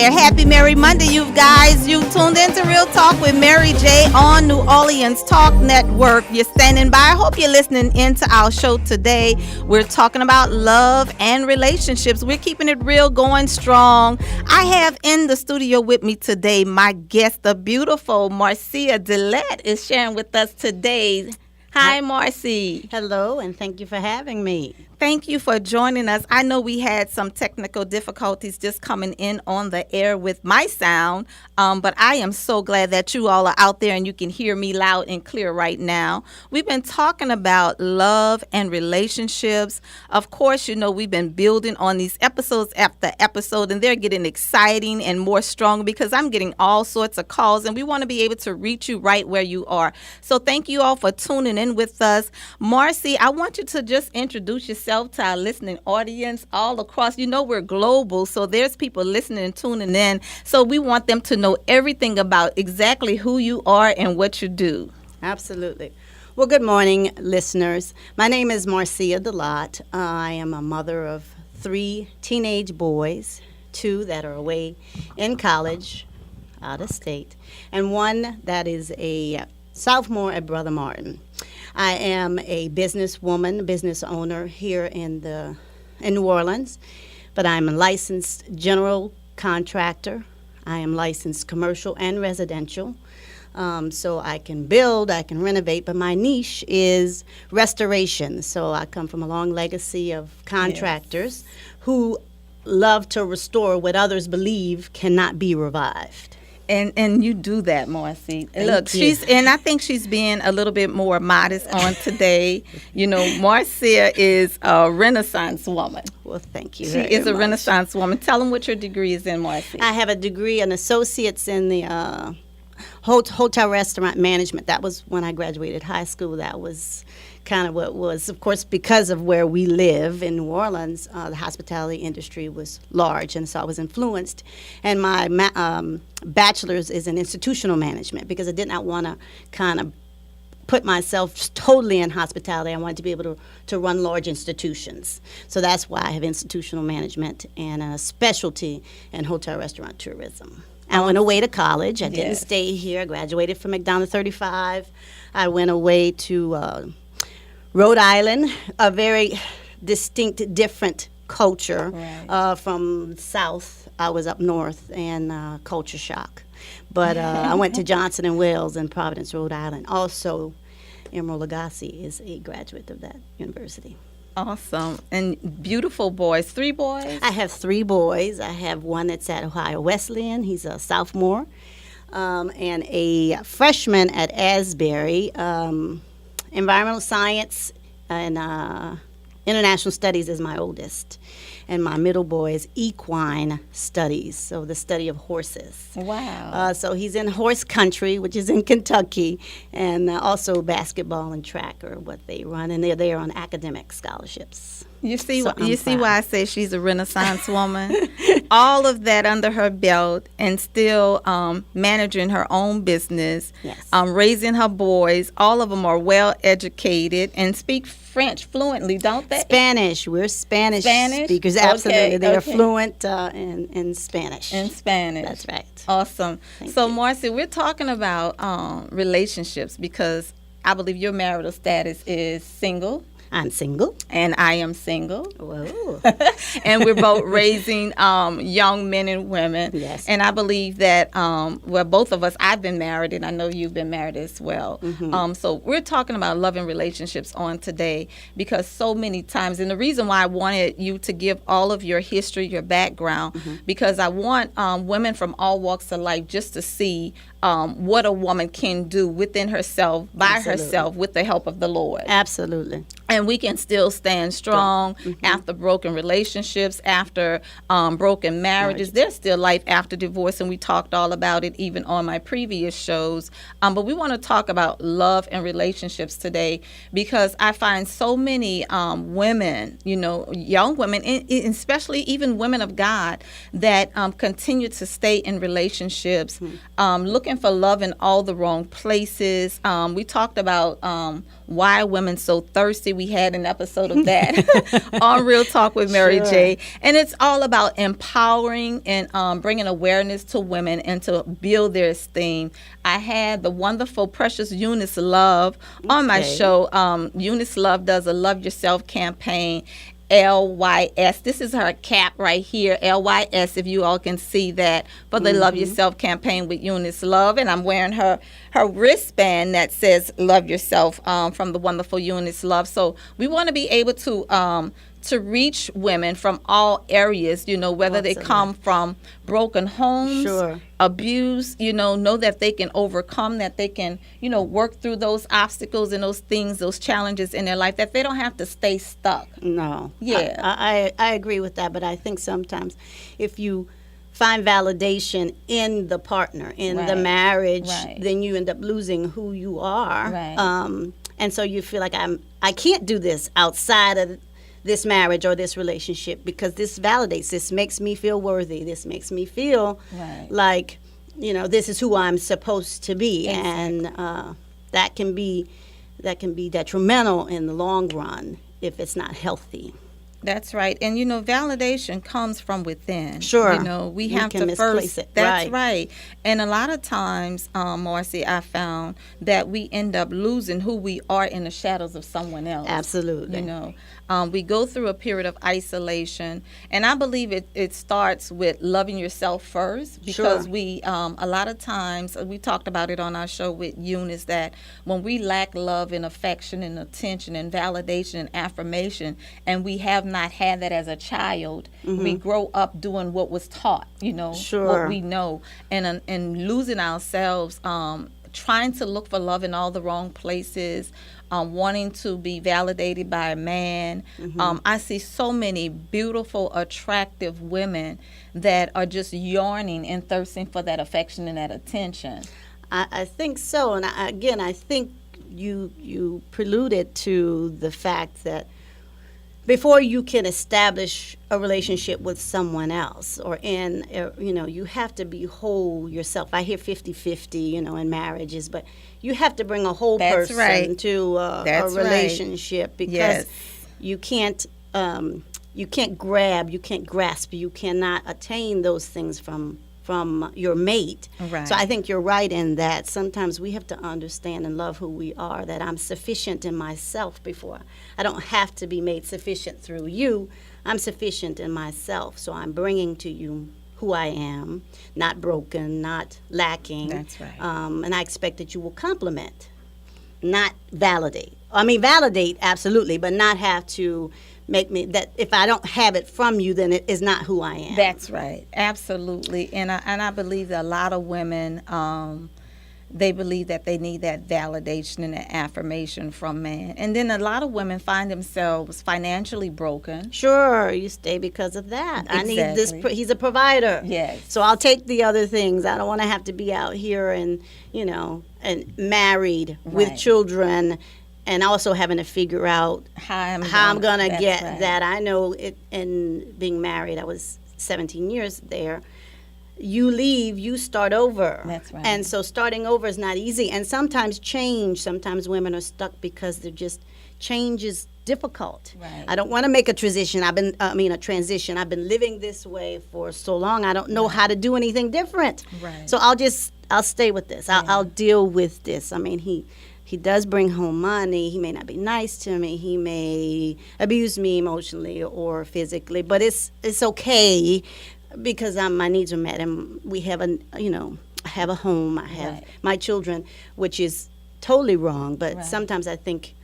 Happy Merry Monday, you guys. You tuned into Real Talk with Mary Jae on New Orleans Talk Network. You're standing by. I hope you're listening into our show today. We're talking about love and relationships. We're keeping it real, going strong. I have in the studio with me today my guest, the beautiful Marsha Delette, is sharing with us today. Hi, Marcy. Hello, and thank you for having me. Thank you for joining us. I know we had some technical difficulties just coming in on the air with my sound, but I am so glad that you all are out there and you can hear me loud and clear right now. We've been talking about love and relationships. Of course, you know, we've been building on these episodes after episode, and they're getting exciting and more strong because I'm getting all sorts of calls, and we want to be able to reach you right where you are. So thank you all for tuning in with us. Marcy, I want you to just introduce yourself to our listening audience all across. You know, we're global, so there's people listening and tuning in. So we want them to know everything about exactly who you are and what you do. Absolutely. Well, good morning, listeners. My name is Marsha Delette. I am a mother of 3 teenage boys, 2 that are away in college, out of state, and 1 that is a sophomore at Brother Martin. I am a businesswoman, business owner here in New Orleans, but I'm a licensed general contractor. I am licensed commercial and residential. So I can build, I can renovate, but my niche is restoration. So I come from a long legacy of contractors who love to restore what others believe cannot be revived. And you do that, Marcy. Look, I think she's being a little bit more modest on today. You know, Marcia is a Renaissance woman. Well, thank you. She is a Renaissance woman. Tell them what your degree is in, Marcy. I have a degree, an associate's in the hotel restaurant management. That was when I graduated high school. That was kind of what was, of course, because of where we live in New Orleans, the hospitality industry was large, and so I was influenced. And my bachelor's is in institutional management because I did not want to kind of put myself totally in hospitality. I wanted to be able to run large institutions. So that's why I have institutional management and a specialty in hotel restaurant tourism. I went away to college. I didn't stay here. I graduated from McDonald 35. I went away to Rhode Island, a very distinct, different culture from South. I was up north, and culture shock. But I went to Johnson & Wales in Providence, Rhode Island. Also, Emeril Lagasse is a graduate of that university. Awesome. And beautiful boys. 3 boys? I have 3 boys. I have one that's at Ohio Wesleyan. He's a sophomore. And a freshman at Asbury. Environmental science and international studies is my oldest. And my middle boy is equine studies, so the study of horses. Wow. So he's in horse country, which is in Kentucky, and also basketball and track are what they run, and they're there on academic scholarships. You see why I say she's a Renaissance woman? All of that under her belt, and still managing her own business, raising her boys. All of them are well educated and speak French fluently, don't they? Spanish. We're Spanish speakers. Absolutely. They are fluent in Spanish. In Spanish. That's right. Awesome. So, Marcy, we're talking about relationships because I believe your marital status is single. I'm single. And I am single. Whoa. And we're both raising young men and women. Yes. And I believe that, both of us, I've been married, and I know you've been married as well. Mm-hmm. So we're talking about love and relationships on today because so many times, and the reason why I wanted you to give all of your history, your background, because I want women from all walks of life just to see what a woman can do within herself, by herself, with the help of the Lord. Absolutely. And we can still stand strong after broken relationships, after broken marriages. There's still life after divorce, and we talked all about it even on my previous shows. But we want to talk about love and relationships today because I find so many women, young women, and especially even women of God, that continue to stay in relationships, looking for love in all the wrong places. We talked about why women so thirsty. we had an episode of that on Real Talk with Mary Jae. And it's all about empowering and bringing awareness to women and to build their esteem. I had the wonderful, precious Eunice Love on my show. Eunice Love does a Love Yourself campaign. LYS. This is her cap right here, LYS, if you all can see that, for the Love Yourself campaign with Eunice Love. And I'm wearing her wristband that says Love Yourself from the wonderful Eunice Love. So we want to be able to reach women from all areas, whether they come from broken homes, abuse, know that they can overcome, that they can, work through those obstacles and those things, those challenges in their life, that they don't have to stay stuck. No. Yeah. I agree with that, but I think sometimes if you find validation in the partner, in the marriage, then you end up losing who you are. And so you feel like I can't do this outside of this marriage or this relationship because this validates, this makes me feel worthy, this makes me feel like, this is who I'm supposed to be. And that can be detrimental in the long run if it's not healthy. That's right. And, validation comes from within. Sure. We have to first. It. That's right. And a lot of times, Marcy, I found that we end up losing who we are in the shadows of someone else. Absolutely. We go through a period of isolation. And I believe it starts with loving yourself first. Because we, a lot of times, we talked about it on our show with Eunice, that when we lack love and affection and attention and validation and affirmation, and we have not had that as a child, we grow up doing what was taught, what we know, and losing ourselves, trying to look for love in all the wrong places, wanting to be validated by a man. I see so many beautiful, attractive women that are just yearning and thirsting for that affection and that attention. I think so. And I think you preluded to the fact that before you can establish a relationship with someone else or you have to be whole yourself. I hear 50-50, in marriages, but you have to bring a whole person to a relationship because you can't grab, you can't grasp, you cannot attain those things from your mate. So I think you're right in that sometimes we have to understand and love who we are, that I'm sufficient in myself before. I don't have to be made sufficient through you. I'm sufficient in myself. So I'm bringing to you who I am, not broken, not lacking. That's right. And I expect that you will compliment, not validate. I mean, validate, absolutely, but not have to make me, that if I don't have it from you, then it is not who I am. That's right. Absolutely. And I believe that a lot of women, they believe that they need that validation and that affirmation from man. And then a lot of women find themselves financially broken. Sure, you stay because of that. Exactly. I need this. He's a provider. Yes. So I'll take the other things. I don't want to have to be out here and married with children, and also having to figure out how I'm gonna get that. I know it. In being married, I was 17 years there. You leave, you start over. That's right. And so starting over is not easy. And sometimes women are stuck because they're just, change is difficult. Right. I don't want to make a transition. I've been living this way for so long. I don't know how to do anything different. Right. So I'll stay with this. I'll deal with this. I mean, he does bring home money. He may not be nice to me. He may abuse me emotionally or physically, but it's okay because my needs are met, and we have I have a home. I have my children, which is totally wrong. But sometimes I think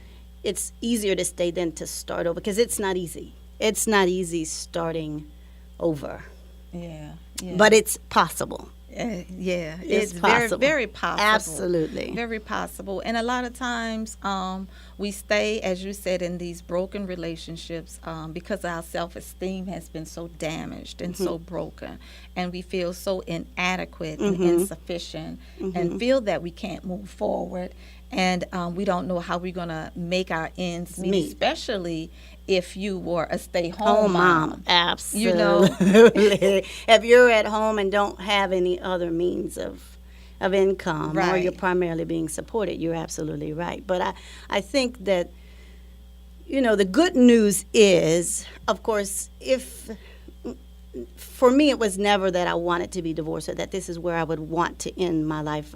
it's easier to stay than to start over because it's not easy. It's not easy starting over. Yeah. But it's possible. It's possible. Very, very possible. Absolutely. Very possible. And a lot of times we stay, as you said, in these broken relationships because our self-esteem has been so damaged and so broken. And we feel so inadequate and insufficient and feel that we can't move forward. And we don't know how we're going to make our ends meet, especially if you were a stay-home mom. Absolutely. If you're at home and don't have any other means of income, or you're primarily being supported, you're absolutely right. But I think that the good news is, of course, if for me it was never that I wanted to be divorced or that this is where I would want to end my life.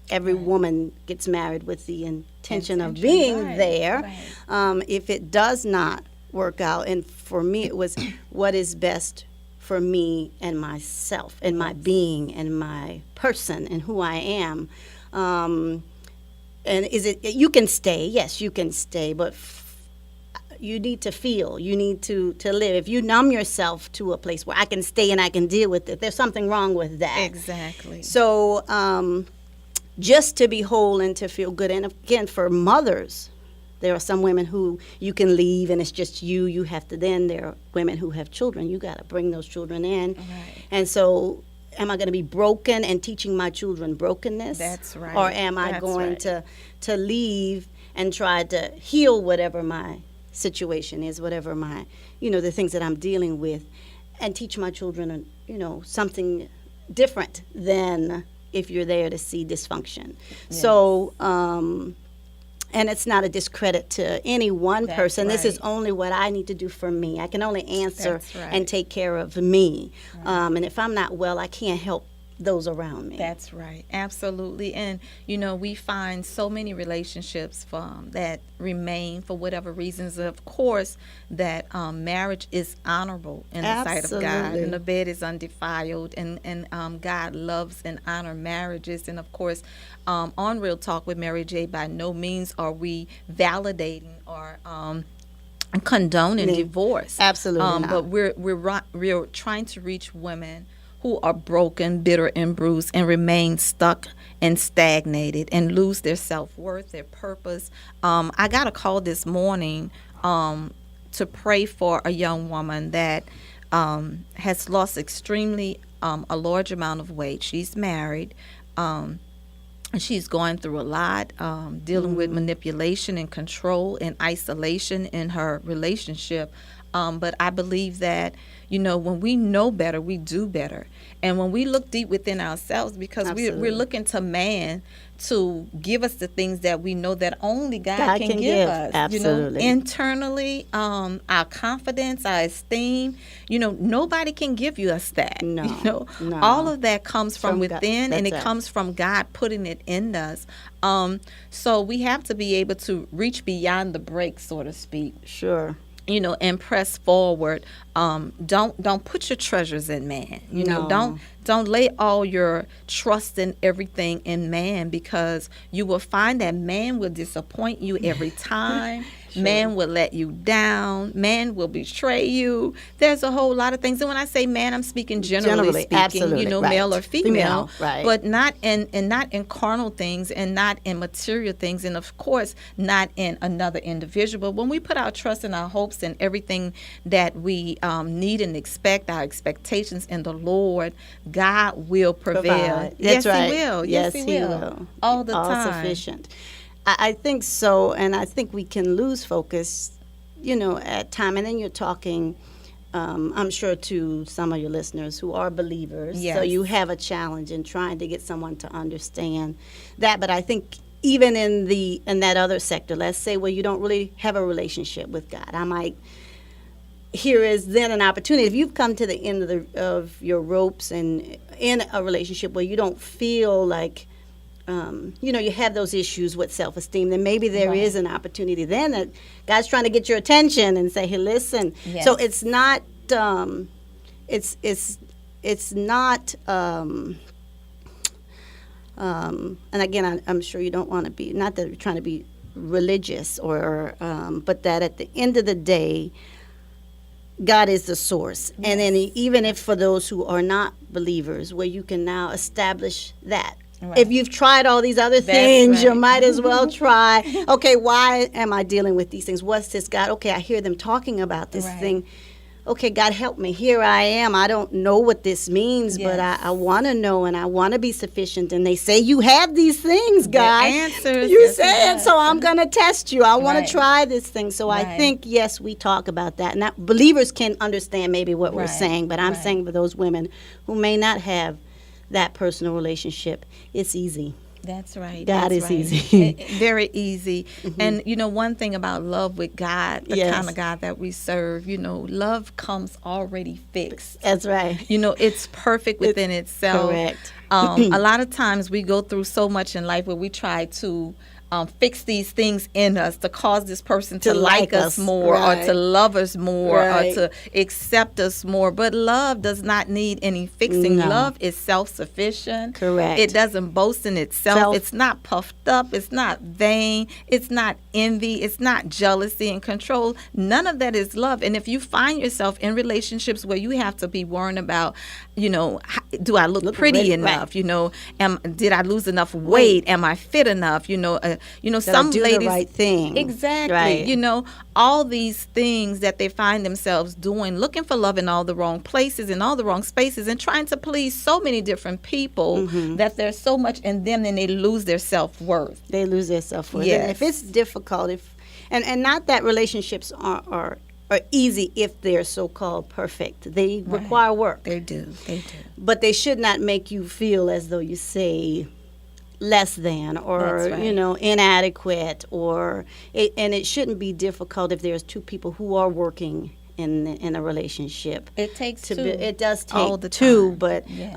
Every woman gets married with the intention of being there. If it does not work out, and for me it was what is best for me and myself and my being and my person and who I am. And is it, you can stay, yes, you can stay, but you need to feel, you need to live. If you numb yourself to a place where I can stay and I can deal with it, there's something wrong with that. Exactly. So just to be whole and to feel good. And again, for mothers, there are some women who you can leave and it's just you have to, then there are women who have children. You got to bring those children in. Right. And so am I going to be broken and teaching my children brokenness? That's right. Or am I going to leave and try to heal whatever my situation is, whatever my, the things that I'm dealing with, and teach my children, something different than if you're there to see dysfunction. Yes. So, and it's not a discredit to any one person. Right. This is only what I need to do for me. I can only answer and take care of me. Right. And if I'm not well, I can't help those around me. That's right. Absolutely. And, we find so many relationships that remain for whatever reasons. Of course, that marriage is honorable in the sight of God. And the bed is undefiled. And God loves and honor marriages. And, of course, on Real Talk with Mary Jae, by no means are we validating or condoning divorce. Absolutely not. But we're trying to reach women who are broken, bitter, and bruised, and remain stuck and stagnated and lose their self-worth, their purpose. I got a call this morning to pray for a young woman that has lost extremely a large amount of weight. She's married. And she's going through a lot, dealing with manipulation and control and isolation in her relationship. But I believe that, when we know better, we do better. And when we look deep within ourselves, because we're looking to man to give us the things that we know that only God can give us. Absolutely. Internally, our confidence, our esteem, nobody can give us that. No. All of that comes from within, and it right. comes from God putting it in us. So we have to be able to reach beyond the break, so to speak. Sure. And press forward. Don't put your treasures in man. Don't lay all your trust in everything in man, because you will find that man will disappoint you every time. Sure. Man will let you down. Man will betray you. There's a whole lot of things. And when I say man, I'm speaking generally speaking, absolutely. Right. Male or female, right. But not in carnal things, and not in material things, and of course not in another individual. But when we put our trust and our hopes and everything that we need and expect, our expectations in the Lord, God will prevail. That's right. He will. Yes, He will. All the time. All sufficient. I think so, and I think we can lose focus, at time. And then you're talking, I'm sure, to some of your listeners who are believers. Yes. So you have a challenge in trying to get someone to understand that. But I think even in that other sector, let's say where you don't really have a relationship with God, here is then an opportunity. If you've come to the end of your ropes and in a relationship where you don't feel like, you have those issues with self-esteem, then maybe there is an opportunity then that God's trying to get your attention and say, hey, listen. Yes. So it's not, it's not, and again, I'm sure you don't want to be, not that you're trying to be religious or, but that at the end of the day, God is the source. Yes. And then even if for those who are not believers, where you can now establish that. Right. If you've tried all these other things, right. You might as well try. Okay, why am I dealing with these things? What's this, God? Okay, I hear them talking about this thing. Okay, God, help me. Here I am. I don't know what this means, but I want to know, and I want to be sufficient. And they say, you have these things, God. The answers. You said, so I'm going to test you. I want to try this thing. So I think, yes, we talk about that. And that believers can understand maybe what we're saying, but I'm saying for those women who may not have that personal relationship, it's easy. That's right. God that's is right. easy. Very easy. And, one thing about love with God, the Yes. kind of God that we serve, love comes already fixed. That's right. It's perfect within itself. Correct. A lot of times we go through so much in life where we try to fix these things in us to cause this person to like us more, or to love us more, or to accept us more. But love does not need any fixing. No. Love is self-sufficient. Correct. It doesn't boast in itself. It's not puffed up. It's not vain. It's not envy. It's not jealousy and control. None of that is love. And if you find yourself in relationships where you have to be worrying about, do I look pretty enough? Right. Did I lose enough weight? Am I fit enough? Some do ladies, the right thing. Exactly. Right. All these things that they find themselves doing, looking for love in all the wrong places, in all the wrong spaces, and trying to please so many different people that there's so much in them, and they lose their self-worth. They lose their self-worth. Yes. And if it's difficult, and not that relationships are easy if they're so-called perfect. They require work. They do. But they should not make you feel as though you say less than, or inadequate, and it shouldn't be difficult if there's two people who are working in a relationship. It takes two. It does take all the two, time. but Yes.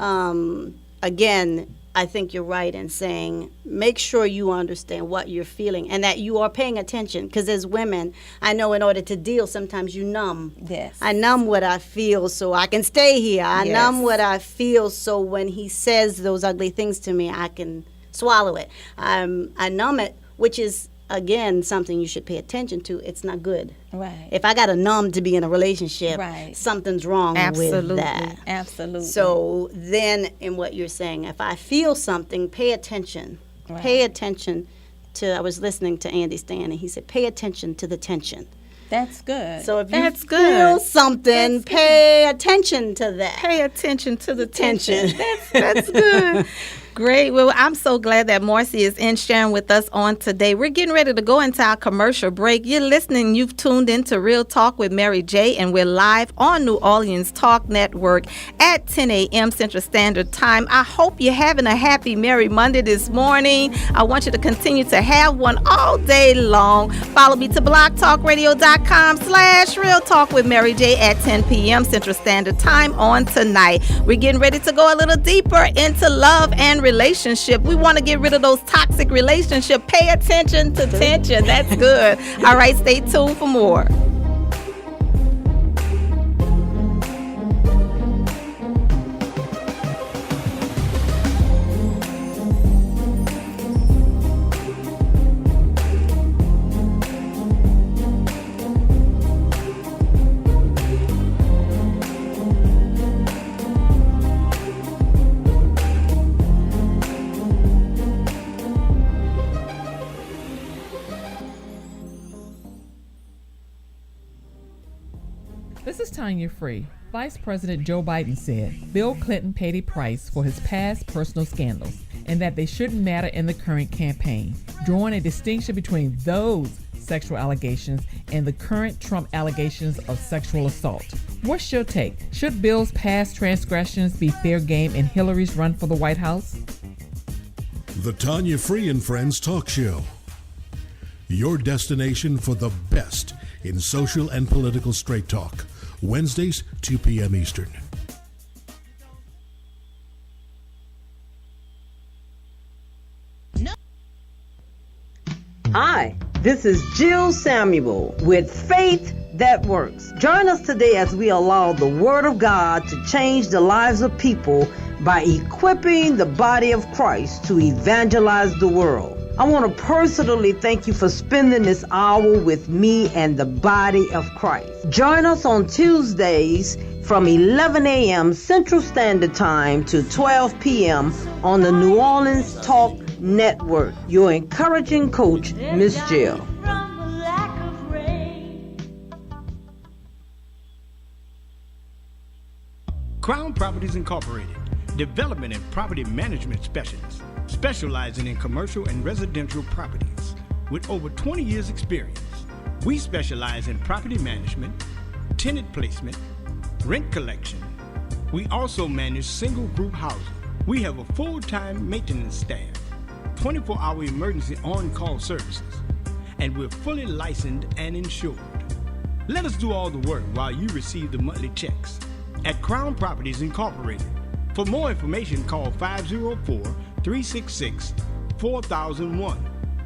Again, I think you're right in saying make sure you understand what you're feeling and that you are paying attention. Because as women, I know in order to deal, sometimes you numb. Yes. I numb what I feel so I can stay here. I Yes. numb what I feel so when he says those ugly things to me, I can swallow it. I numb it, which is, again, something you should pay attention to. It's not good. Right. If I got to numb to be in a relationship, something's wrong with that. Absolutely. So then in what you're saying, if I feel something, pay attention. Right. Pay attention to, I was listening to Andy Stan, and he said, pay attention to the tension. That's good. So if That's you good. feel something, That's pay attention to that. Pay attention to the tension. Tension. That's good. Great. Well, I'm so glad that Marcy is in sharing with us on today. We're getting ready to go into our commercial break. You're listening. You've tuned into Real Talk with Mary Jae, and we're live on New Orleans Talk Network at 10 a.m. Central Standard Time. I hope you're having a happy, merry Monday this morning. I want you to continue to have one all day long. Follow me to blogtalkradio.com/Real Talk with Mary Jae at 10 p.m. Central Standard Time on tonight. We're getting ready to go a little deeper into love and relationship. We want to get rid of those toxic relationships. Pay attention to tension. That's good. All right, stay tuned for more. This is Tanya Free. Vice President Joe Biden said Bill Clinton paid a price for his past personal scandals and that they shouldn't matter in the current campaign, drawing a distinction between those sexual allegations and the current Trump allegations of sexual assault. What's your take? Should Bill's past transgressions be fair game in Hillary's run for the White House? The Tanya Free and Friends Talk Show. Your destination for the best in social and political straight talk. Wednesdays, 2 p.m. Eastern. Hi, this is Jill Samuel with Faith That Works. Join us today as we allow the Word of God to change the lives of people by equipping the body of Christ to evangelize the world. I want to personally thank you for spending this hour with me and the body of Christ. Join us on Tuesdays from 11 a.m. Central Standard Time to 12 p.m. on the New Orleans Talk Network. Your encouraging coach, Miss Jill. Crown Properties Incorporated, development and property management specialists, specializing in commercial and residential properties. With over 20 years experience, we specialize in property management, tenant placement, rent collection. We also manage single group housing. We have a full-time maintenance staff. 24-hour emergency on-call services, and we're fully licensed and insured. Let us do all the work while you receive the monthly checks at Crown Properties Incorporated. For more information, call 504-366-4001.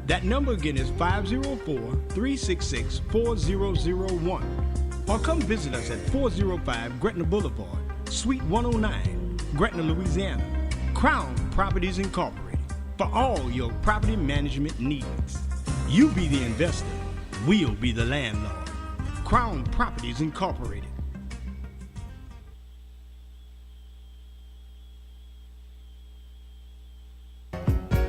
That number again is 504-366-4001. Or come visit us at 405 Gretna Boulevard, Suite 109, Gretna, Louisiana. Crown Properties Incorporated. For all your property management needs. You be the investor, we'll be the landlord. Crown Properties Incorporated.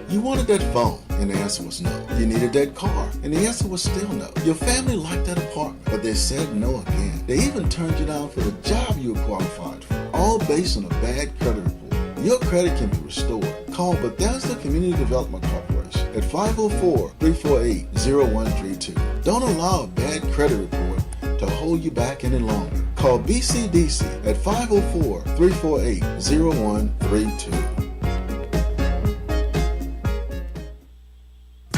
You wanted that phone, and the answer was no. You needed that car, and the answer was still no. Your family liked that apartment, but they said no again. They even turned you down for the job you were qualified for, all based on a bad credit report. Your credit can be restored. Call Bethesda Community Development Corporation at 504-348-0132. Don't allow a bad credit report to hold you back any longer. Call BCDC at 504-348-0132.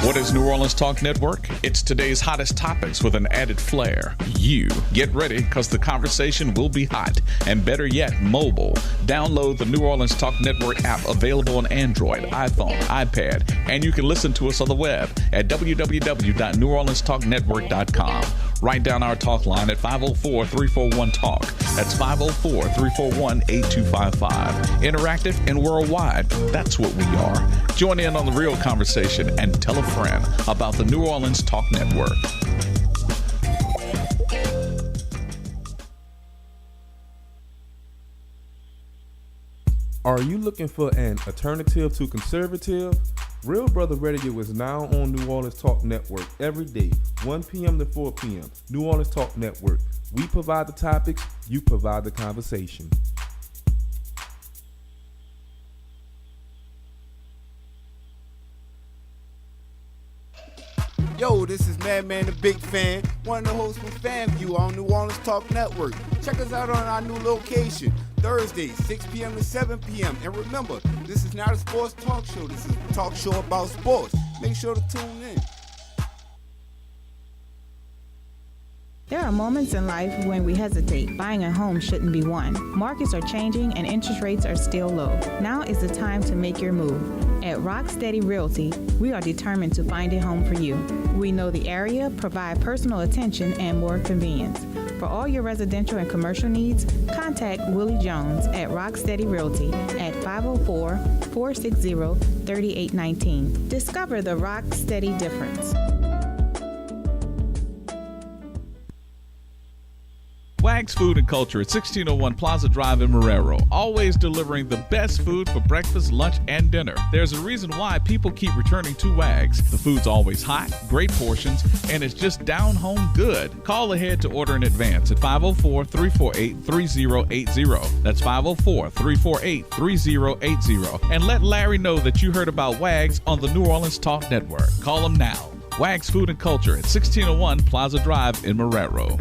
What is New Orleans Talk Network? It's today's hottest topics with an added flair. You get ready, because the conversation will be hot, and better yet, mobile. Download the New Orleans Talk Network app, available on Android, iPhone, iPad, and you can listen to us on the web at www.neworleanstalknetwork.com. Write down our talk line at 504-341-TALK. That's 504-341-8255. Interactive and worldwide. That's what we are. Join in on the real conversation and tell a friend about the New Orleans Talk Network. Are you looking for an alternative to conservative? Real Brother Radio is now on New Orleans Talk Network every day, 1 p.m. to 4 p.m. New Orleans Talk Network. We provide the topics, you provide the conversation. Yo, this is Madman the Big Fan, one of the hosts from FanView on New Orleans Talk Network. Check us out on our new location, Thursdays, 6 p.m. to 7 p.m. And remember, this is not a sports talk show. This is a talk show about sports. Make sure to tune in. There are moments in life when we hesitate. Buying a home shouldn't be one. Markets are changing and interest rates are still low. Now is the time to make your move. At Rocksteady Realty, we are determined to find a home for you. We know the area, provide personal attention, and more convenience. For all your residential and commercial needs, contact Willie Jones at Rocksteady Realty at 504-460-3819. Discover the Rocksteady difference. Wags Food and Culture at 1601 Plaza Drive in Marrero, always delivering the best food for breakfast, lunch, and dinner. There's a reason why people keep returning to Wags. The food's always hot, great portions, and it's just down home good. Call ahead to order in advance at 504-348-3080. That's 504-348-3080. And let Larry know that you heard about Wags on the New Orleans Talk Network. Call him now. Wags Food and Culture at 1601 Plaza Drive in Marrero.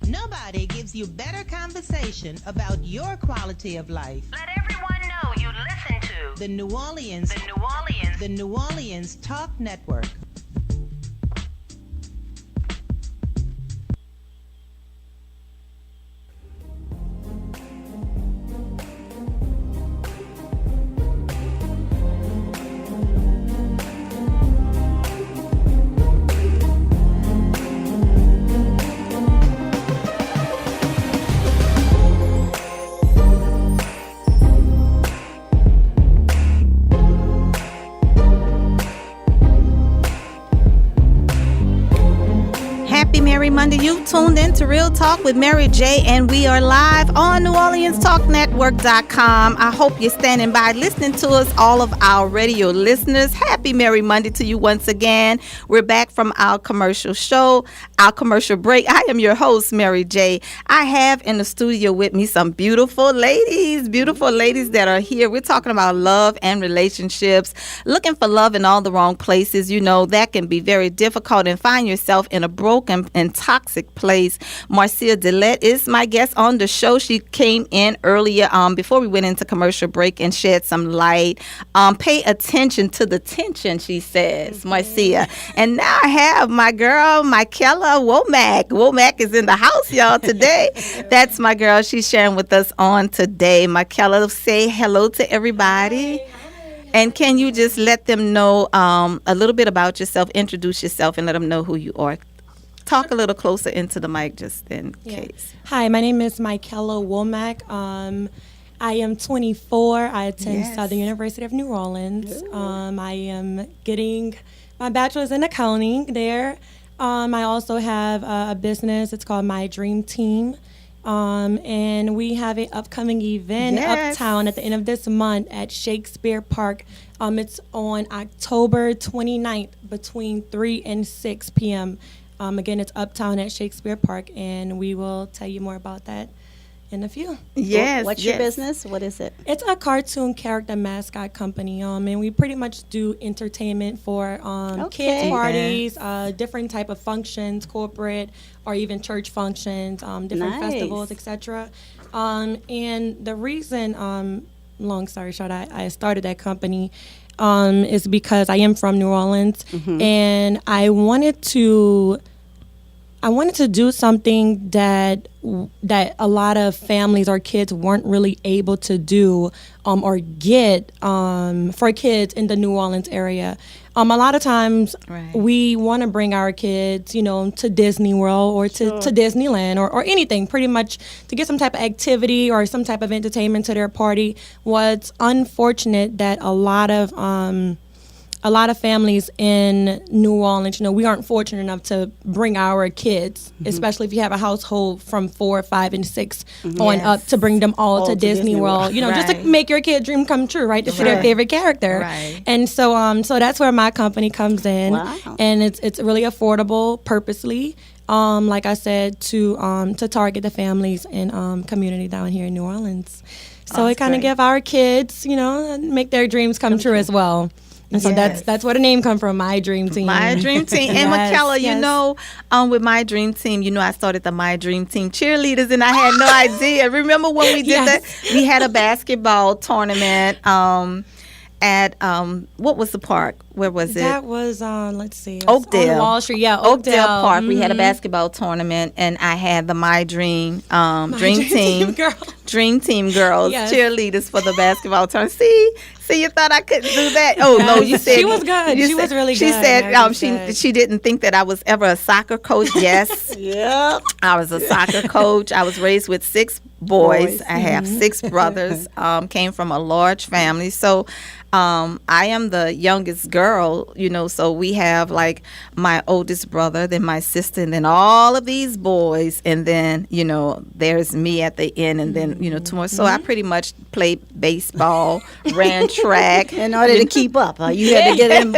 Nobody gives you better conversation about your quality of life. Let everyone know you listen to The New Orleans Talk Network. Mary Monday. You tuned in to Real Talk with Mary Jae, and we are live on NewOrleansTalkNetwork.com. I hope you're standing by listening to us, all of our radio listeners. Happy Mary Monday to you once again. We're back from our commercial show, our commercial break. I am your host, Mary Jae. I have in the studio with me some beautiful ladies that are here. We're talking about love and relationships, looking for love in all the wrong places. You know, that can be very difficult and find yourself in a broken and toxic place. Marsha Delette is my guest on the show. She came in earlier before we went into commercial break and shed some light. Pay attention to the tension, she says, Marsha. And now I have my girl, Mikella Womack. Womack is in the house, y'all, today. That's my girl. She's sharing with us on today. Mikella, say hello to everybody. And can you just let them know a little bit about yourself, introduce yourself, and let them know who you are? Talk a little closer into the mic just in case. Hi, my name is Mikella Womack. I am 24. I attend Southern University of New Orleans. I am getting my bachelor's in accounting there. I also have a business. It's called My Dream Team. And we have an upcoming event uptown at the end of this month at Shakespeare Park. It's on October 29th between 3 and 6 p.m. Again, it's uptown at Shakespeare Park, and we will tell you more about that in a few. What's your business? What is it? It's a cartoon character mascot company, and we pretty much do entertainment for kids parties, different type of functions, corporate or even church functions, different festivals, etc. And the reason, long story short, I started that company is because I am from New Orleans, and I wanted to do something that a lot of families or kids weren't really able to do or get for kids in the New Orleans area. A lot of times we want to bring our kids, to Disney World or to Disneyland or anything, pretty much to get some type of activity or some type of entertainment to their party. What's unfortunate that a lot of families in New Orleans, we aren't fortunate enough to bring our kids, especially if you have a household from 4, 5, and 6 on up, to bring them all to Disney World. Just to make your kid dream come true, right? To see their favorite character. Right. And so that's where my company comes in. Wow. And it's really affordable, purposely. Like I said, to target the families and community down here in New Orleans. So it kind of give our kids, make their dreams come true as well. And so that's where the name come from, My Dream Team. My Dream Team. And Mikella, with My Dream Team, I started the My Dream Team cheerleaders, and I had no idea. Remember when we did that? We had a basketball tournament at, what was the park? Where was it? That was, let's see. Oakdale. On Wall Street, Oakdale Park. We had a basketball tournament, and I had the My Dream Dream Team. Dream Team girls, cheerleaders for the basketball tournament. See, you thought I couldn't do that? Oh, no, you said. She was good. She was really good. She said she didn't think that I was ever a soccer coach. Yes. Yep. I was a soccer coach. I was raised with 6 boys. I have 6 brothers, came from a large family. So I am the youngest girl, so we have like my oldest brother, then my sister, and then all of these boys. And then, there's me at the end, and then, 2 more. So I pretty much played baseball, ran track. In order to keep up, you had to get in.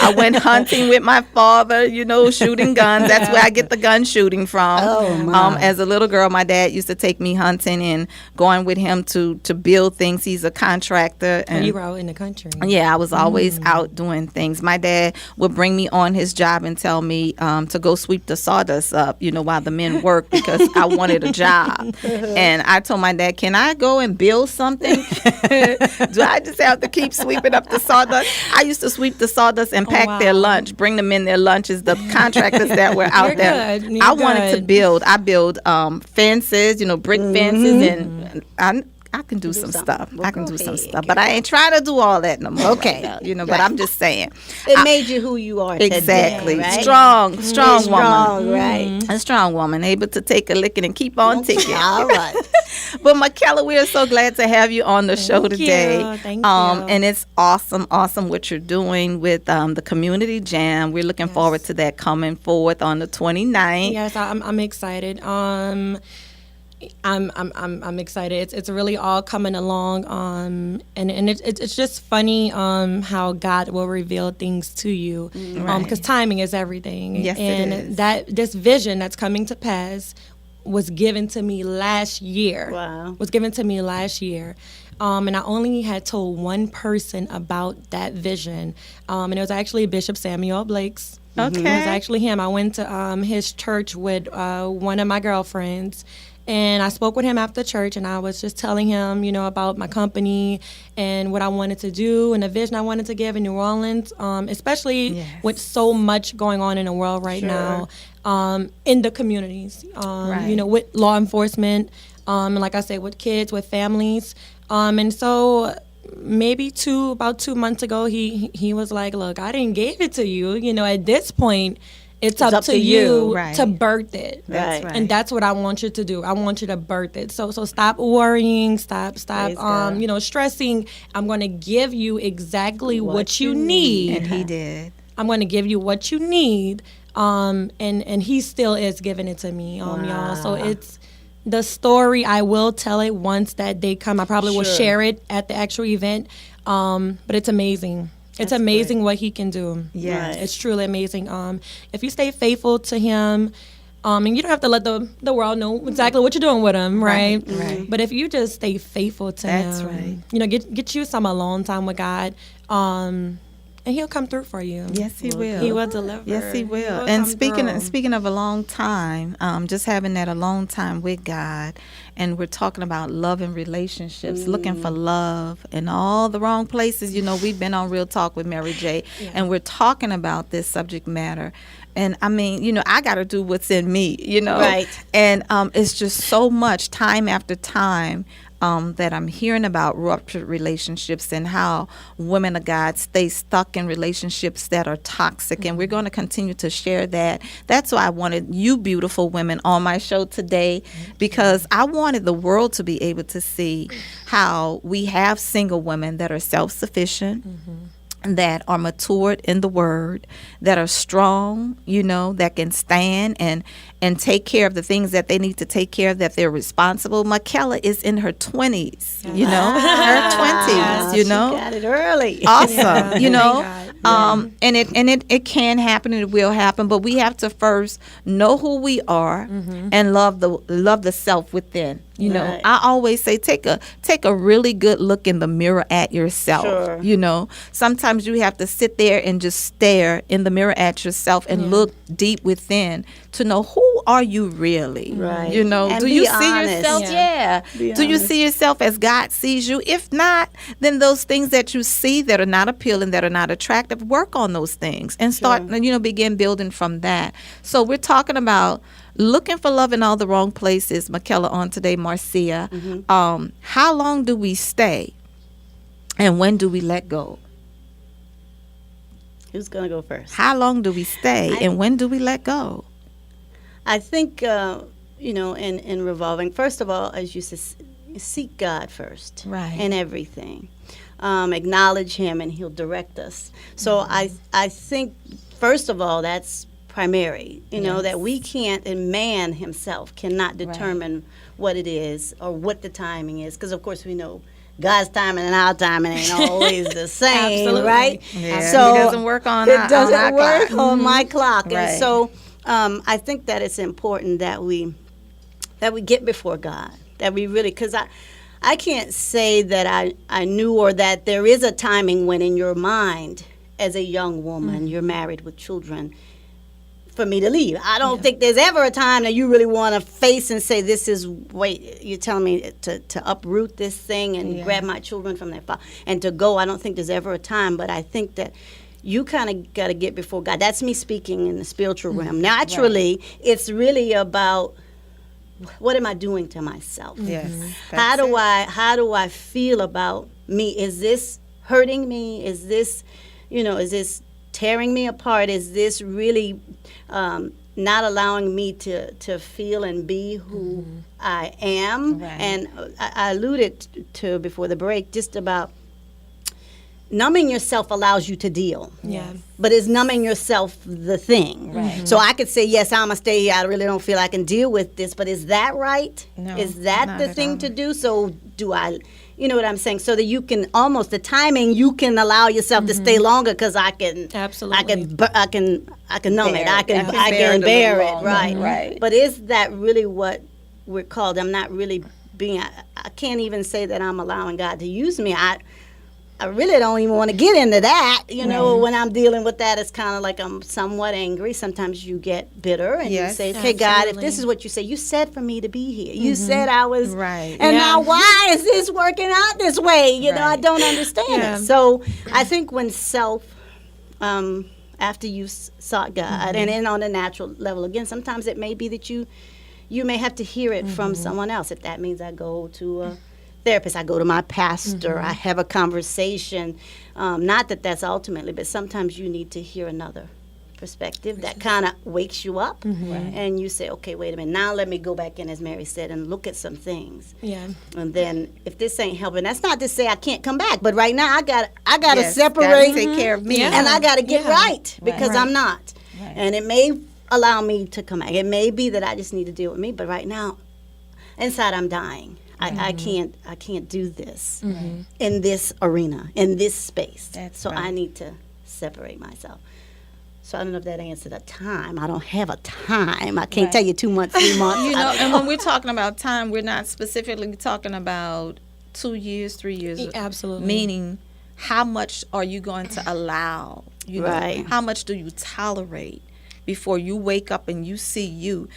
I went hunting with my father, shooting guns. That's where I get the gun shooting from. Oh, my. As a little girl, my dad used to take me hunting and going with him to build things. He's a contractor. And you were out in the country. Yeah, I was always out doing things. My dad would bring me on his job and tell me to go sweep the sawdust up, while the men worked, because I wanted a job. And I told my dad, can I go and build something? Do I just have to keep sweeping up the sawdust? I used to sweep the sawdust and pack their lunch, bring them in their lunches, the contractors that were out there. I wanted to build. I build fences, brick fences, and I can do some stuff. Well, I can go do some ahead, stuff, but I ain't trying to do all that no more. Okay. right now, but I'm just saying. It made you who you are today. Exactly. Right? Strong woman. Strong, right. A strong woman, able to take a licking and keep on ticking. All right. But Mikella, we are so glad to have you on the show today. Thank you. And it's awesome what you're doing with the community jam. We're looking forward to that coming forth on the 29th. Yes, I'm excited. I'm excited. It's really all coming along. And it's just funny how God will reveal things to you. Because timing is everything. Yes, and it is. this vision that's coming to pass was given to me last year. Wow. Was given to me last year. And I only had told one person about that vision. And it was actually Bishop Samuel Blake's. Okay. It was actually him. I went to his church with one of my girlfriends. And I spoke with him after church, and I was just telling him, about my company and what I wanted to do and the vision I wanted to give in New Orleans, especially with so much going on in the world right now, in the communities, with law enforcement, and like I said, with kids, with families. And so maybe about 2 months ago, he was like, look, I didn't give it to you. At this point, it's up to you to birth it. Right. And that's what I want you to do. I want you to birth it. So stop worrying, stop stressing. I'm going to give you exactly what you need. And he did. I'm going to give you what you need. And he still is giving it to me, y'all. So it's the story. I will tell it once that day come. I probably will share it at the actual event. But it's amazing. It's amazing what he can do. Yes. It's truly amazing. If you stay faithful to him, and you don't have to let the world know exactly what you're doing with him, right? Right. But if you just stay faithful to him, That's right. Get you some alone time with God, and he'll come through for you. Yes, he will. He will deliver. Yes, he will. He'll And come speaking of a long time, just having that alone time with God, and we're talking about love and relationships, looking for love in all the wrong places. We've been on Real Talk with Mary Jae, and we're talking about this subject matter. And I mean, I got to do what's in me, Right. And it's just so much time after time that I'm hearing about ruptured relationships and how women of God stay stuck in relationships that are toxic. And we're going to continue to share that. That's why I wanted you beautiful women on my show today, because I wanted the world to be able to see how we have single women that are self-sufficient, that are matured in the word, that are strong, that can stand and take care of the things that they need to take care of, that they're responsible. Mikella is in her 20s, her 20s, She got it early. Awesome, Thank God. and it can happen and it will happen, but we have to first know who we are and love the self within. Right. I always say take a really good look in the mirror at yourself. Sure. Sometimes you have to sit there and just stare in the mirror at yourself and look deep within to know who are you really. Right. Do be you see honest. yourself? Yeah. Be Do you honest. see yourself as God sees you? If not, then those things that you see that are not appealing, that are not attractive, work on those things and start, begin building from that. So we're talking about looking for love in all the wrong places. Mikella on today, Marcia. How long do we stay and when do we let go? Who's going to go first? How long do we stay and when do we let go? I think, in revolving, first of all, as you said, seek God first. Right. In everything. Acknowledge him and he'll direct us. So I think, first of all, that's primary, that we can't, and man himself cannot determine what it is or what the timing is. Because, of course, we know God's timing and our timing ain't always the same, Absolutely. right? Yeah. So It doesn't work on it our doesn't work clock. on my clock. Right. And so I think that it's important that we get before God, that we really, because I can't say that I knew or that there is a timing when in your mind as a young woman, you're married with children, for me to leave. I don't think there's ever a time that you really want to face and say, you're telling me to uproot this thing and grab my children from their father and to go. I don't think there's ever a time, but I think that you kind of got to get before God. That's me speaking in the spiritual realm. Naturally, it's really about what am I doing to myself? Yes. How do I feel about me? Is this hurting me? Is this, is this tearing me apart? Is this really not allowing me to feel and be who I am? Right. And I alluded to before the break just about numbing yourself allows you to deal. Yeah. But is numbing yourself the thing? Right. So I could say, yes, I'm going to stay here. I really don't feel I can deal with this. But is that right? No, Is that not the at thing all. to do? So do I, you know what I'm saying? So that you can almost, the timing, you can allow yourself to stay longer because I can, Absolutely. I can numb it. Bear I it. can I can bear it a bear little it. longer. Right. Right. But is that really what we're called? I'm not really being, I can't even say that I'm allowing God to use me. I really don't even want to get into that. When I'm dealing with that, it's kind of like I'm somewhat angry. Sometimes you get bitter and Yes. you say, okay, God, if Absolutely. this is what you say, you said for me to be here. You said I was, Right. and Yeah. now why is this working out this way? I Right. don't understand Yeah. it. So I think when after you sought God, and then on a natural level, again, sometimes it may be that you may have to hear it from someone else. If that means I go to a therapist, I go to my pastor, I have a conversation. Not that that's ultimately, but sometimes you need to hear another perspective that kind of wakes you up, and you say, okay, wait a minute, now let me go back in, as Mary said, and look at some things. Yeah. And then if this ain't helping, that's not to say I can't come back, but right now I got to Yes, separate, gotta take care of me. Yeah. and I got to get Yeah. right because Right. I'm not. Right. And it may allow me to come back. It may be that I just need to deal with me, but right now, inside I'm dying. I can't do this in this arena, in this space. That's so right. I need to separate myself. So I don't know if that answered a time. I don't have a time. I can't Right. tell you 2 months, 3 months. And when we're talking about time, we're not specifically talking about 2 years, 3 years. Absolutely. Meaning, how much are you going to allow? Right. How much do you tolerate before you wake up and you see you?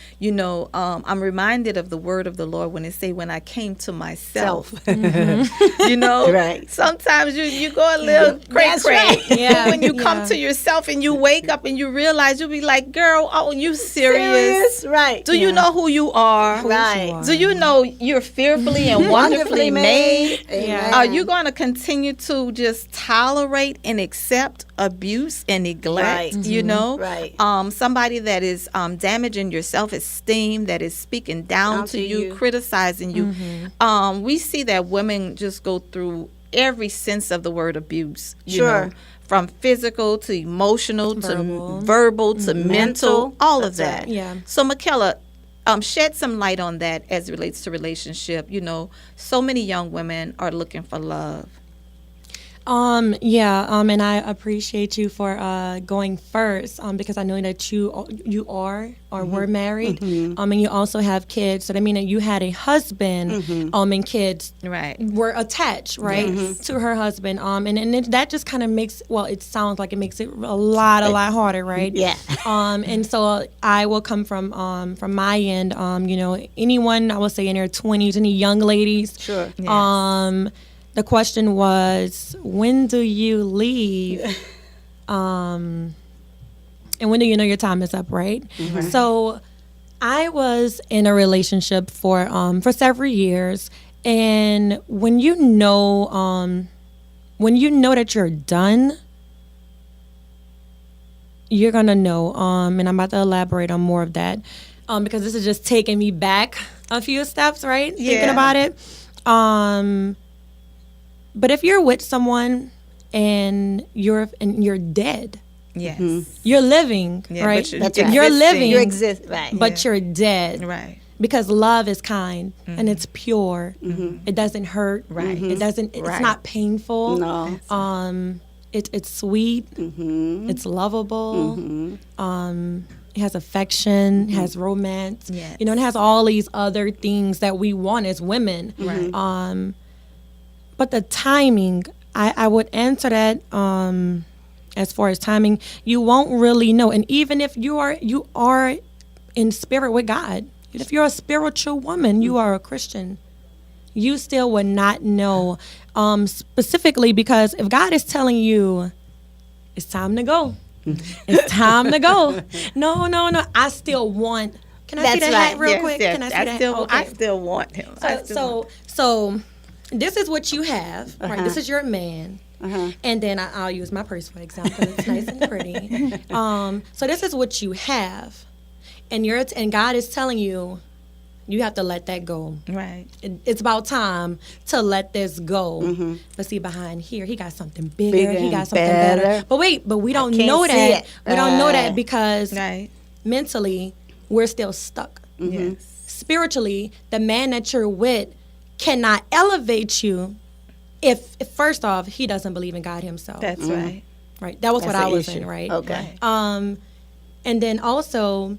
I'm reminded of the word of the Lord when it say, when I came to myself. Right. Sometimes you go a little That's cray-cray. right. Yeah. When you come Yeah. to yourself and you wake up and you realize, you'll be like, girl, oh, you serious? Right. Do you know who you are? Right. Do you know you're fearfully and wonderfully made? Amen. Are you going to continue to just tolerate and accept abuse and neglect? Right. Right. Somebody that is damaging your self-esteem, that is speaking down to you, criticizing you. We see that women just go through every sense of the word abuse. You know, from physical to emotional to verbal to mental, all of that. right. Yeah. So, Mikella, shed some light on that as it relates to relationship. So many young women are looking for love. And I appreciate you for going first, because I know that you are or were married, and you also have kids. So that means that you had a husband, and kids Right. were attached, right, to her husband, and that just kind of makes, it sounds like it makes it a lot harder, right? Yeah. And so I will come from my end, anyone, I will say in their 20s, any young ladies, Sure. Yes. The question was, when do you leave? And when do you know your time is up, right? So I was in a relationship for several years, and when you know that you're done, you're gonna know. And I'm about to elaborate on more of that, because this is just taking me back a few steps, right? Thinking Yeah. about it. But if you're with someone and you're dead, Yes. you're living, Yeah, right? but That's right. You're living, You exist. Right. but you're dead, Right. because love is kind and it's pure. It doesn't hurt. Right. It doesn't. It's Right. not painful. No. It's sweet. It's lovable. It has affection. It has romance. Yes. It has all these other things that we want as women. Right. But the timing, I would answer that as far as timing, you won't really know. And even if you are in spirit with God, if you're a spiritual woman, you are a Christian, you still would not know, specifically because if God is telling you, it's time to go. It's time to go. No, I still want Can I see that hat real quick? Yes. Can I see that? I still want him. So this is what you have, right? This is your man. And then I'll use my purse for example. It's nice and pretty. So this is what you have, and God is telling you, you have to let that go. Right. It's about time to let this go. But see, behind here, he got something bigger. He got something better. But we don't know that. We don't know that because mentally, we're still stuck. Spiritually, the man that you're with cannot elevate you if first off, he doesn't believe in God himself. That's right. Right. That was what I was in, right? Okay. And then also,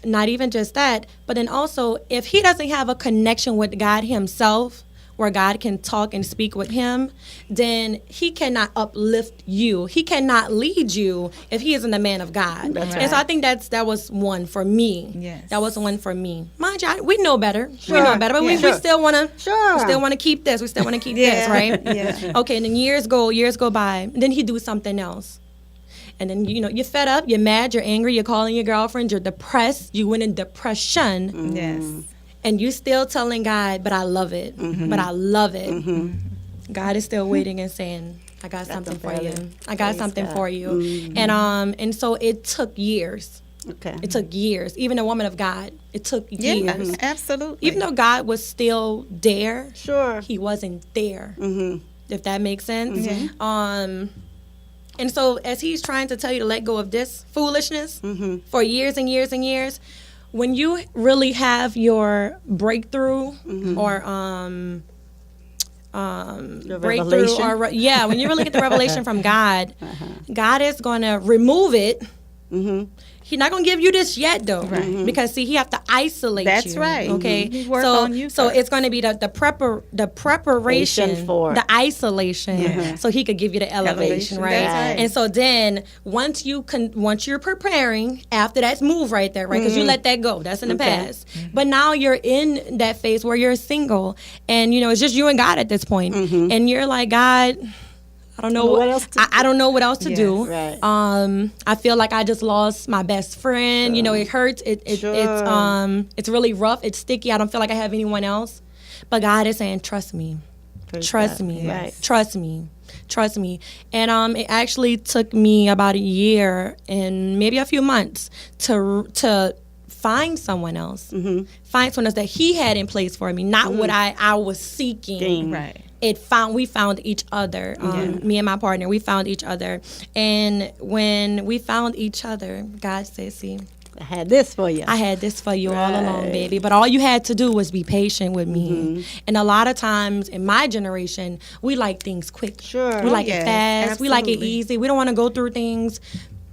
not even just that, but then also, if he doesn't have a connection with God himself, where God can talk and speak with him, then he cannot uplift you. He cannot lead you if he isn't a man of God. That's right. And so I think that was one for me. Yes. That was one for me. Mind you, we know better. Sure. We know better, but we still want to. Sure. We still want to keep this. We still want to keep this, right? Yeah. Okay. And then years go by. And then he do something else. And then, you're fed up, you're mad, you're angry, you're calling your girlfriend, you're depressed, you went in depression. Yes. And you still telling God, but I love it. But I love it. God is still waiting and saying, I got something for you. I got something for you. And so it took years. Okay. It took years. Even a woman of God, it took years. Yes, absolutely. Even though God was still there, sure, he wasn't there. If that makes sense. And so as he's trying to tell you to let go of this foolishness for years and years and years, when you really have your breakthrough or breakthrough or when you really get the revelation from God, God is going to remove it. He's not going to give you this yet, though, because see, he have to isolate you. That's right. Okay, He work on you so first. It's going to be the preparation for the isolation, so he could give you the elevation, right? That's right. And so then once you're preparing after that move right there, right? Because you let that go. That's in the past. But now you're in that phase where you're single, and it's just you and God at this point, and you're like, God, I don't know what else. I don't know what else to do. Right. I feel like I just lost my best friend. It hurts. It's really rough. It's sticky. I don't feel like I have anyone else. But God is saying, trust me, trust me, trust me, trust me. And it actually took me about a year and maybe a few months to find someone else, find someone else that he had in place for me, not what I was seeking. Right. We found each other. Me and my partner, we found each other. And when we found each other, God said, see, I had this for you. I had this for you all along, baby. But all you had to do was be patient with me. And a lot of times in my generation, we like things quick. Sure. We like it fast. Absolutely. We like it easy. We don't want to go through things.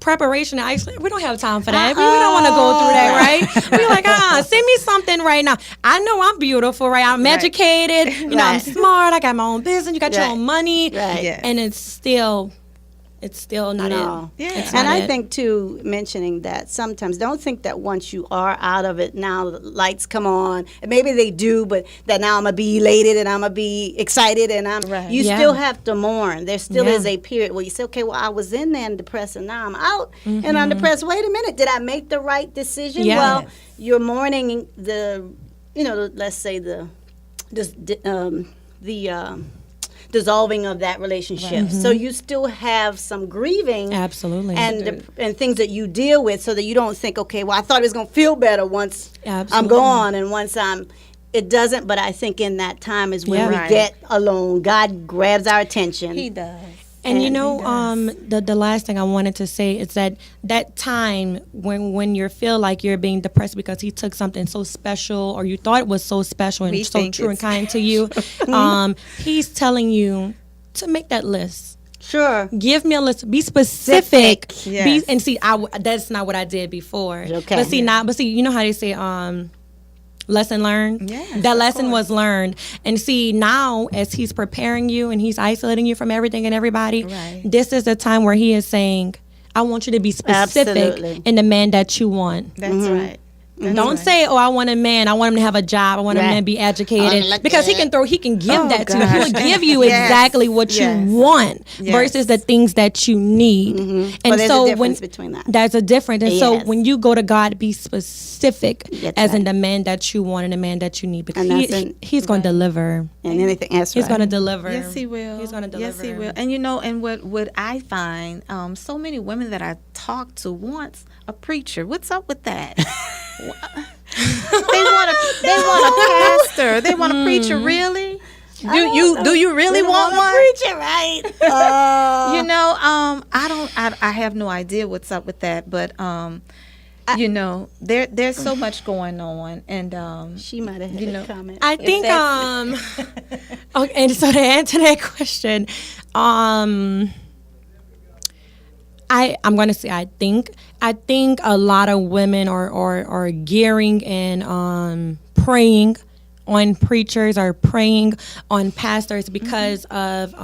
Preparation and isolation, we don't have time for that. We don't want to go through that, right? We're like, send me something right now. I know I'm beautiful, right? I'm educated, I'm smart, I got my own business, you got your own money. Right. Yes. And it's still not it. Yeah. And I think, too, mentioning that sometimes don't think that once you are out of it, now the lights come on. And maybe they do, but that now I'm going to be elated and I'm going to be excited. And you still have to mourn. There still is a period where you say, okay, well, I was in there and depressed and now I'm out and I'm depressed. Wait a minute. Did I make the right decision? Yes. Well, you're mourning let's say the dissolving of that relationship. So you still have some grieving. Absolutely. And things that you deal with so that you don't think, okay, well, I thought it was going to feel better once I'm Absolutely. gone and once it doesn't, but I think in that time is when we get alone. God grabs our attention. He does. And the last thing I wanted to say is that time when you feel like you're being depressed because he took something so special or you thought it was so special and so true and kind to you, he's telling you to make that list. Sure. Give me a list. Be specific. Yes. And see, that's not what I did before. Okay. But see, you know how they say, lesson learned. Yes, that lesson was learned. And see, now as he's preparing you and he's isolating you from everything and everybody, this is the time where he is saying, I want you to be specific in the man that you want. That's right. Don't say, "Oh, I want a man. I want him to have a job. I want a man to be educated," because he can give that to you. He'll give you exactly what you want versus the things that you need. And there's so a difference between that. there's a difference. And so when you go to God, be specific as in the man that you want and the man that you need, because he's going to deliver. And anything else, he's going to deliver. Yes, he will. He's going to deliver. Yes, he will. And you know, and what I find, so many women that I talk to want a preacher. What's up with that? They want a pastor. They want a preacher. Really? Do you really want one? Preacher, right? You know, I have no idea what's up with that, but you know, there's so much going on, and she might have had a comment. I think okay, and so to answer that question, I'm going to say I think a lot of women are gearing and praying on preachers or praying on pastors because of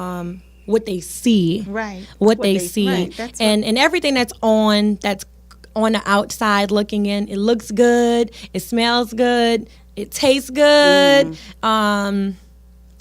what they see, right? What they see, right. And everything that's on the outside looking in. It looks good. It smells good. It tastes good.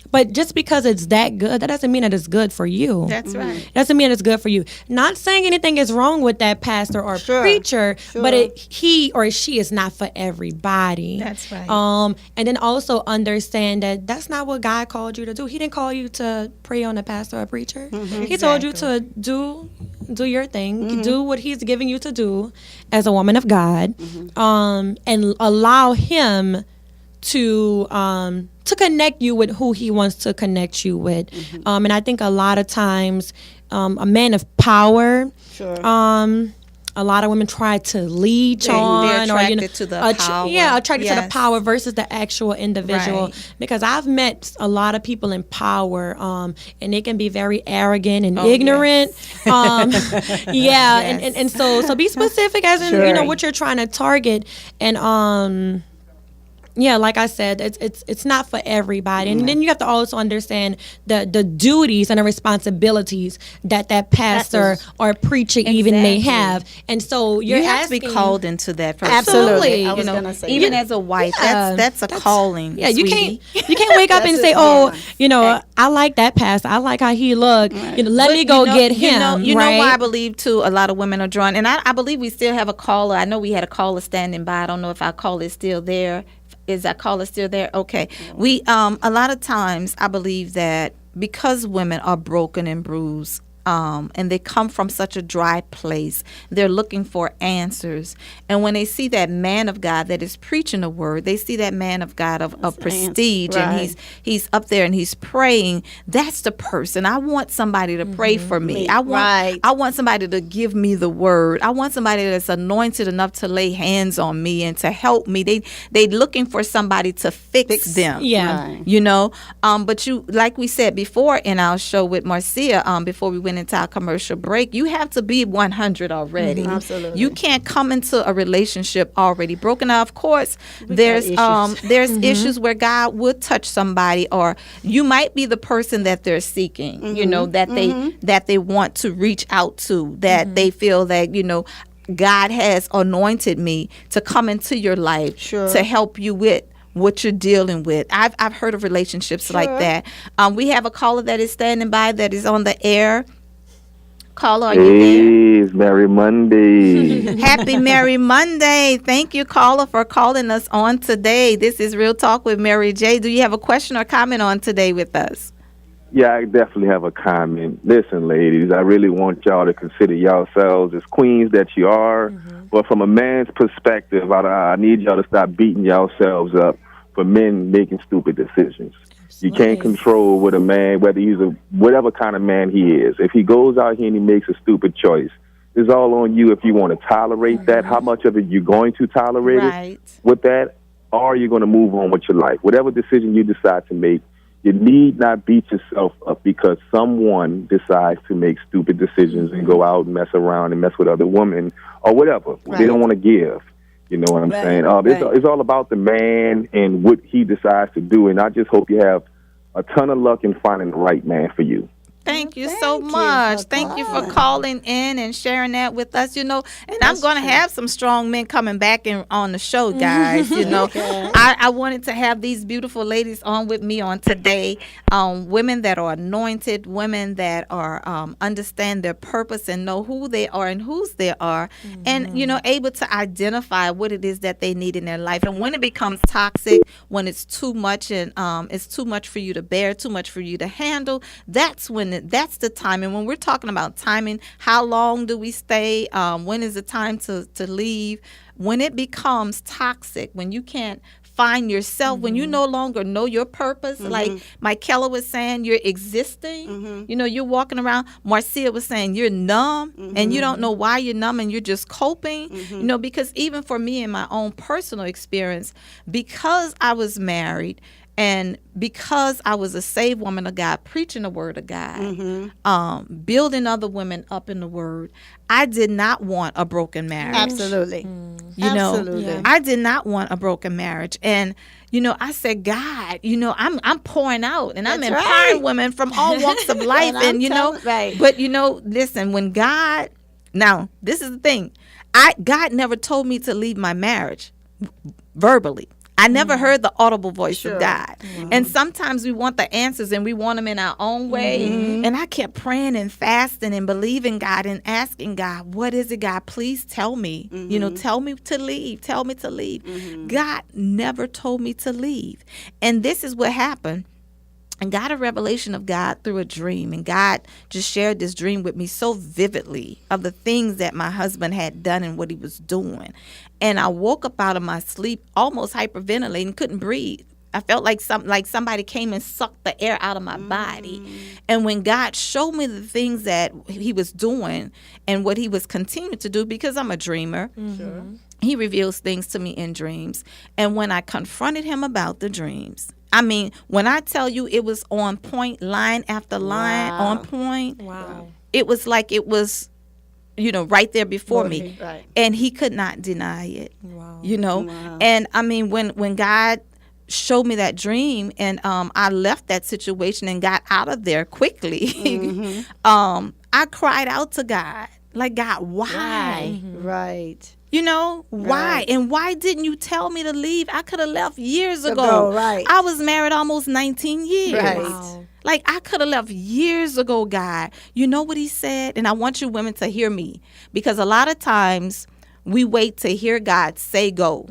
But just because it's that good, that doesn't mean that it's good for you. That's right. Doesn't mean it's good for you. Not saying anything is wrong with that pastor or preacher, but he or she is not for everybody. That's right. And then also understand that that's not what God called you to do. He didn't call you to pray on a pastor or preacher. He told you to do your thing, do what he's giving you to do as a woman of God, and allow him to connect you with who he wants to connect you with. And I think a lot of times a man of power, a lot of women try to leech on, or to the power. Attracted to the power versus the actual individual. Right. Because I've met a lot of people in power, and they can be very arrogant and ignorant. Yes. And so be specific as in you know what you're trying to target, and like I said, it's not for everybody. And then you have to also understand the duties and the responsibilities that pastor or preacher even may have. And so you have to be called into that. Absolutely. I was gonna say even as a wife, that's a calling. Yeah, sweetie. you can't wake up and say, I like that pastor. I like how he look. Right. Let me go get him. You know why I believe too a lot of women are drawn, and I believe we still have a caller. I know we had a caller standing by. I don't know if our caller is still there. Is that caller still there? Okay. We a lot of times I believe that because women are broken and bruised, and they come from such a dry place, they're looking for answers. And when they see that man of God that is preaching the word, they see that man of God of prestige, and he's up there and he's praying. That's the person. I want somebody to pray for me. I want somebody to give me the word. I want somebody that's anointed enough to lay hands on me and to help me. They looking for somebody to fix them. Yeah. Right. You know, but you, like we said before in our show with Marcia, before we went into our commercial break, you have to be 100 already. Absolutely. You can't come into a relationship already broken. Now, of course, there's issues where God would touch somebody, or you might be the person that they're seeking. You know, that they want to reach out to, that they feel that, you know, God has anointed me to come into your life to help you with what you're dealing with. I've heard of relationships like that. We have a caller that is standing by that is on the air. Caller, are you there? It's Mary Monday. Happy Mary Monday. Thank you, caller, for calling us on today. This is Real Talk with Mary Jae. Do you have a question or comment on today with us? Yeah, I definitely have a comment. Listen, ladies, I really want y'all to consider yourselves as queens that you are. But from a man's perspective, I need y'all to stop beating yourselves up for men making stupid decisions. You can't control what a man, whether he's whatever kind of man he is. If he goes out here and he makes a stupid choice, it's all on you if you want to tolerate that. How much of it you're going to tolerate it with that, or you're going to move on with your life. Whatever decision you decide to make, you need not beat yourself up because someone decides to make stupid decisions and go out and mess around and mess with other women or whatever. They don't want to give. You know what I'm saying? It's all about the man and what he decides to do, and I just hope you have a ton of luck in finding the right man for you. Thank you so you much. for Thank you for calling. calling in and sharing that with us. And I'm going to have some strong men coming back on the show, guys. Okay. I wanted to have these beautiful ladies on with me on today. Women that are anointed, women that are understand their purpose and know who they are and whose they are, and able to identify what it is that they need in their life. And when it becomes toxic, when it's too much and it's too much for you to bear, too much for you to handle, that's the time. And when we're talking about timing, how long do we stay? When is the time to leave? When it becomes toxic, when you can't find yourself, when you no longer know your purpose, like Mikella was saying, you're existing. You're walking around. Marcia was saying you're numb, and you don't know why you're numb, and you're just coping. Because even for me in my own personal experience, because I was married, and because I was a saved woman of God, preaching the word of God, building other women up in the word, I did not want a broken marriage. Absolutely. Absolutely. I did not want a broken marriage. And, I said, God, I'm pouring out, and I'm empowering women from all walks of life. and, but, listen, when God, now, this is the thing. God never told me to leave my marriage verbally. I never heard the audible voice of God. And sometimes we want the answers and we want them in our own way. And I kept praying and fasting and believing God and asking God, what is it, God? Please tell me. Tell me to leave. Tell me to leave. God never told me to leave. And this is what happened. And got a revelation of God through a dream. And God just shared this dream with me so vividly of the things that my husband had done and what he was doing. And I woke up out of my sleep almost hyperventilating, couldn't breathe. I felt like somebody came and sucked the air out of my body. And when God showed me the things that he was doing and what he was continuing to do, because I'm a dreamer, he reveals things to me in dreams. And when I confronted him about the dreams, I mean, when I tell you it was on point, line after line, on point, it was like it was, right there before me. Right. And he could not deny it, And, I mean, when God showed me that dream and I left that situation and got out of there quickly, I cried out to God, like, God, why? Right. Why? Right. And why didn't you tell me to leave? I could have left years ago. Right. I was married almost 19 years. Right. Wow. Like, I could have left years ago, God. You know what he said? And I want you women to hear me, because a lot of times we wait to hear God say go.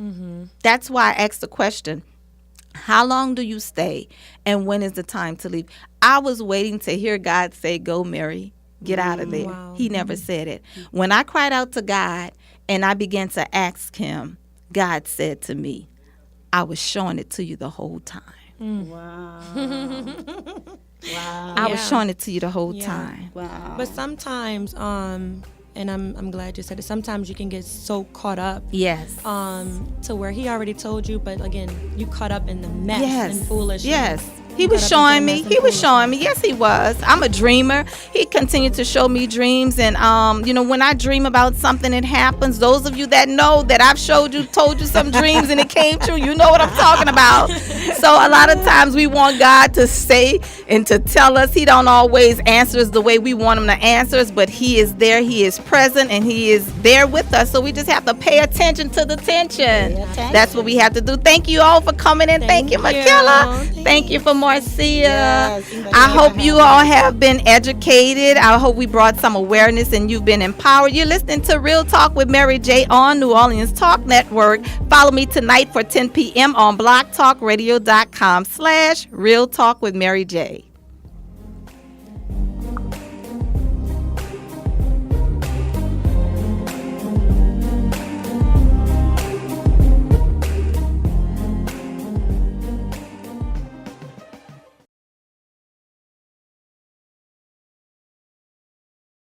That's why I asked the question, how long do you stay? And when is the time to leave? I was waiting to hear God say go, Mary. Get out of there. Wow. He never said it. When I cried out to God and I began to ask him, God said to me, I was showing it to you the whole time. Wow. Wow. I was showing it to you the whole time. Wow. But sometimes, and I'm glad you said it, sometimes you can get so caught up. Yes. To where he already told you, but again, you caught up in the mess and foolishness. Yes. He was showing me. He was showing me. Yes, he was. I'm a dreamer. He continued to show me dreams. And, when I dream about something, it happens. Those of you that know that I've told you some dreams and it came true, you know what I'm talking about. So a lot of times we want God to say and to tell us. He don't always answer us the way we want him to answer us, but he is there. He is present and he is there with us. So we just have to pay attention to the tension. That's what we have to do. Thank you all for coming in. Thank you, Mikella. Thank you for Marcia. I hope you all have been educated. I hope we brought some awareness and you've been empowered. You're listening to Real Talk with Mary Jae on New Orleans Talk Network. Follow me tonight for 10 p.m. on blogtalkradio.com/Real Talk with Mary Jae.